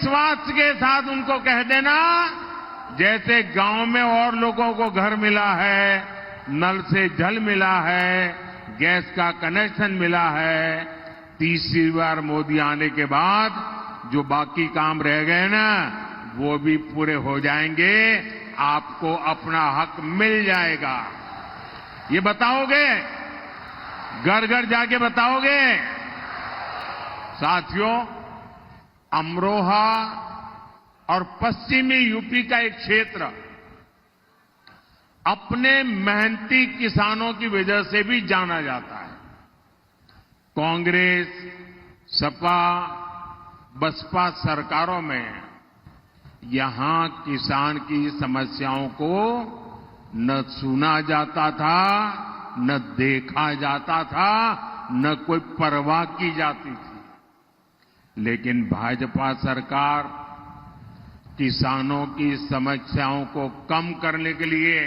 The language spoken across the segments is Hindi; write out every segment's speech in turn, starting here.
विश्वास के साथ उनको कह देना, जैसे गांव में और लोगों को घर मिला है, नल से जल मिला है, गैस का कनेक्शन मिला है, तीसरी बार मोदी आने के बाद जो बाकी काम रह गए ना, वो भी पूरे हो जाएंगे। आपको अपना हक मिल जाएगा। ये बताओगे? घर घर जाके बताओगे? साथियों, अमरोहा और पश्चिमी यूपी का एक क्षेत्र अपने मेहनती किसानों की वजह से भी जाना जाता है। कांग्रेस, सपा, बसपा सरकारों में यहां किसान की समस्याओं को न सुना जाता था, न देखा जाता था, न कोई परवाह की जाती थी। लेकिन भाजपा सरकार किसानों की समस्याओं को कम करने के लिए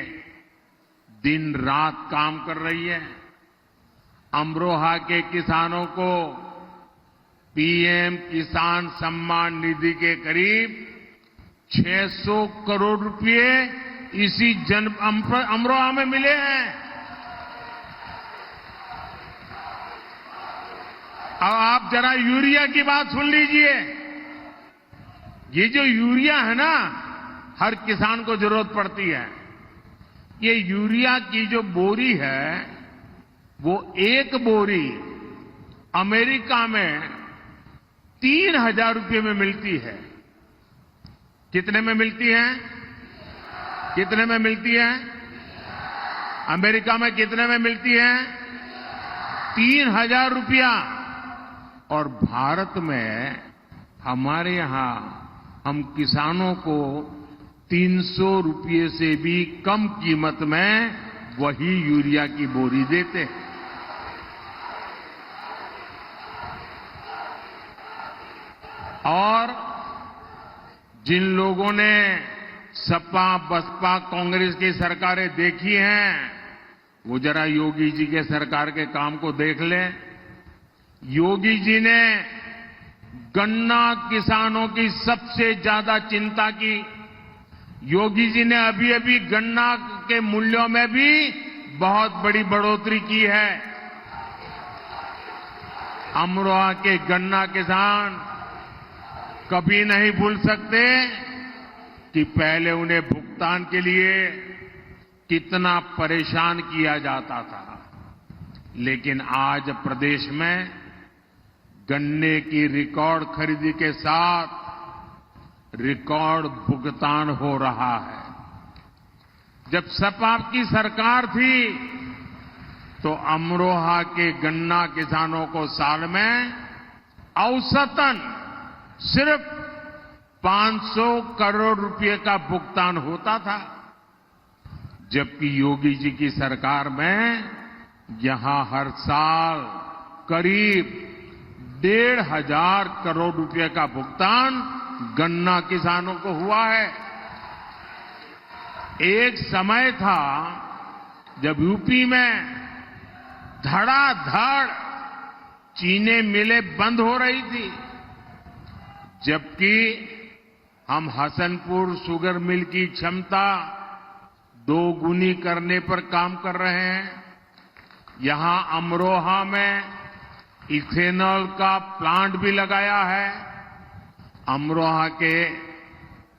दिन रात काम कर रही है। अमरोहा के किसानों को पीएम किसान सम्मान निधि के करीब 600 करोड़ रुपए इसी अमरोहा में मिले हैं। अब आप जरा यूरिया की बात सुन लीजिए। ये जो यूरिया है ना, हर किसान को जरूरत पड़ती है। ये यूरिया की जो बोरी है, वो एक बोरी अमेरिका में 3,000 रुपये में मिलती है। कितने में मिलती है? कितने में मिलती है? अमेरिका में कितने में मिलती है? 3,000 रुपया। और भारत में हमारे यहां हम किसानों को 300 रुपये से भी कम कीमत में वही यूरिया की बोरी देते हैं। और जिन लोगों ने सपा, बसपा, कांग्रेस की सरकारें देखी हैं, वो जरा योगी जी के सरकार के काम को देख लें। योगी जी ने गन्ना किसानों की सबसे ज्यादा चिंता की। योगी जी ने अभी अभी गन्ना के मूल्यों में भी बहुत बड़ी बढ़ोतरी की है। अमरोहा के गन्ना किसान कभी नहीं भूल सकते कि पहले उन्हें भुगतान के लिए कितना परेशान किया जाता था। लेकिन आज प्रदेश में गन्ने की रिकॉर्ड खरीदी के साथ रिकॉर्ड भुगतान हो रहा है। जब सपा की सरकार थी तो अमरोहा के गन्ना किसानों को साल में औसतन सिर्फ 500 करोड़ रुपए का भुगतान होता था। जबकि योगी जी की सरकार में यहां हर साल करीब 1,500 करोड़ रुपए का भुगतान गन्ना किसानों को हुआ है। एक समय था जब यूपी में धड़ाधड़ चीनी मिलें बंद हो रही थी, जबकि हम हसनपुर शुगर मिल की क्षमता 2 गुनी करने पर काम कर रहे हैं। यहां अमरोहा में इथेनॉल का प्लांट भी लगाया है। अमरोहा के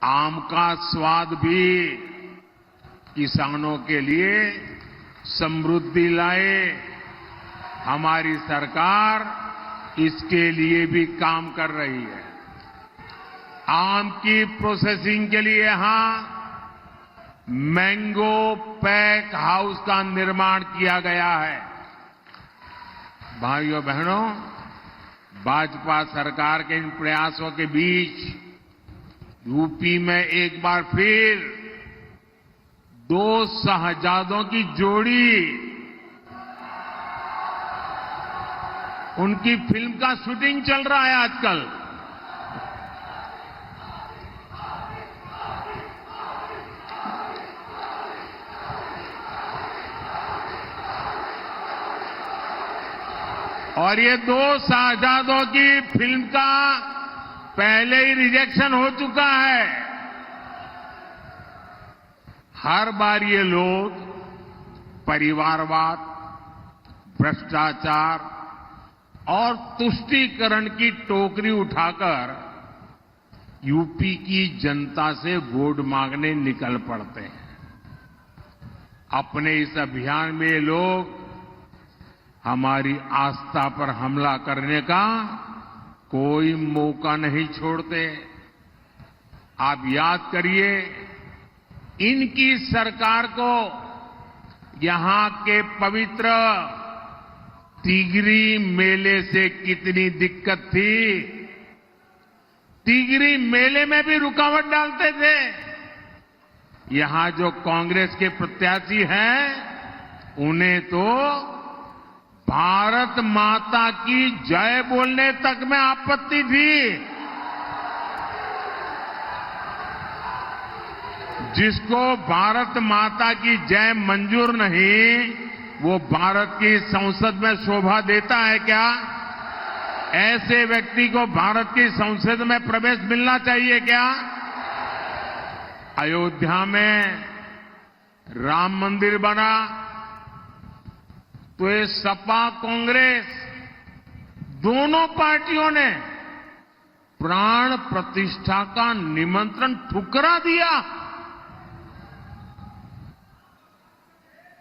आम का स्वाद भी किसानों के लिए समृद्धि लाए। हमारी सरकार इसके लिए भी काम कर रही है। आम की प्रोसेसिंग के लिए यहां मैंगो पैक हाउस का निर्माण किया गया है। भाइयों बहनों, भाजपा सरकार के इन प्रयासों के बीच यूपी में एक बार फिर 2 शहजादों की जोड़ी, उनकी फिल्म का शूटिंग चल रहा है आजकल। और ये 2 शहजादों की फिल्म का पहले ही रिजेक्शन हो चुका है। हर बार ये लोग परिवारवाद, भ्रष्टाचार और तुष्टीकरण की टोकरी उठाकर यूपी की जनता से वोट मांगने निकल पड़ते हैं। अपने इस अभियान में ये लोग हमारी आस्था पर हमला करने का कोई मौका नहीं छोड़ते। आप याद करिए, इनकी सरकार को यहां के पवित्र तिगरी मेले से कितनी दिक्कत थी। तिगरी मेले में भी रुकावट डालते थे। यहां जो कांग्रेस के प्रत्याशी हैं, उन्हें तो भारत माता की जय बोलने तक में आपत्ति थी। जिसको भारत माता की जय मंजूर नहीं, वो भारत की संसद में शोभा देता है क्या? ऐसे व्यक्ति को भारत की संसद में प्रवेश मिलना चाहिए क्या? अयोध्या में राम मंदिर बना तो ये सपा कांग्रेस दोनों पार्टियों ने प्राण प्रतिष्ठा का निमंत्रण ठुकरा दिया।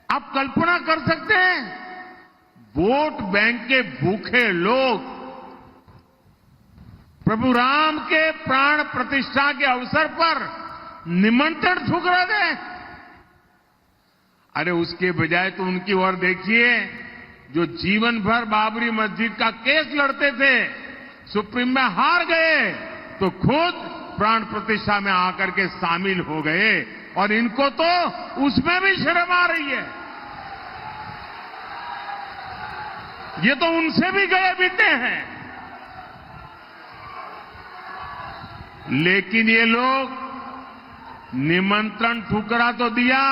आप कल्पना कर सकते हैं, वोट बैंक के भूखे लोग प्रभु राम के प्राण प्रतिष्ठा के अवसर पर निमंत्रण ठुकरा दे। अरे उसके बजाय तो उनकी ओर देखिए, जो जीवन भर बाबरी मस्जिद का केस लड़ते थे, सुप्रीम में हार गए तो खुद प्राण प्रतिष्ठा में आकर के शामिल हो गए, और इनको तो उसमें भी शर्म आ रही है। ये तो उनसे भी गए बीते हैं। लेकिन ये लोग निमंत्रण ठुकरा तो दिया,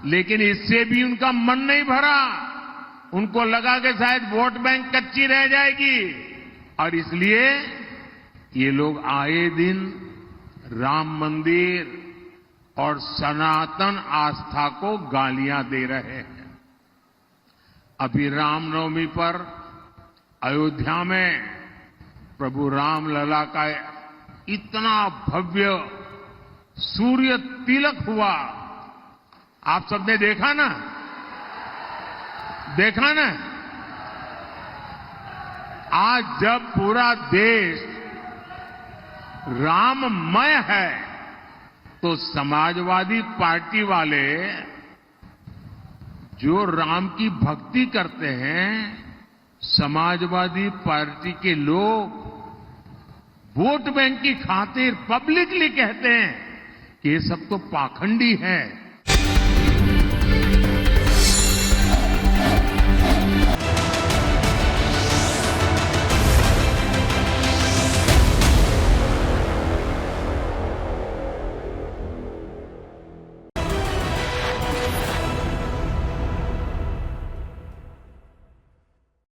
लेकिन इससे भी उनका मन नहीं भरा। उनको लगा कि शायद वोट बैंक कच्ची रह जाएगी, और इसलिए ये लोग आए दिन राम मंदिर और सनातन आस्था को गालियां दे रहे हैं। अभी रामनवमी पर अयोध्या में प्रभु रामलला का इतना भव्य सूर्य तिलक हुआ, आप सबने देखा ना? देखा ना? आज जब पूरा देश राममय है, तो समाजवादी पार्टी वाले जो राम की भक्ति करते हैं, समाजवादी पार्टी के लोग वोट बैंक की खातिर पब्लिकली कहते हैं कि ये सब तो पाखंडी है,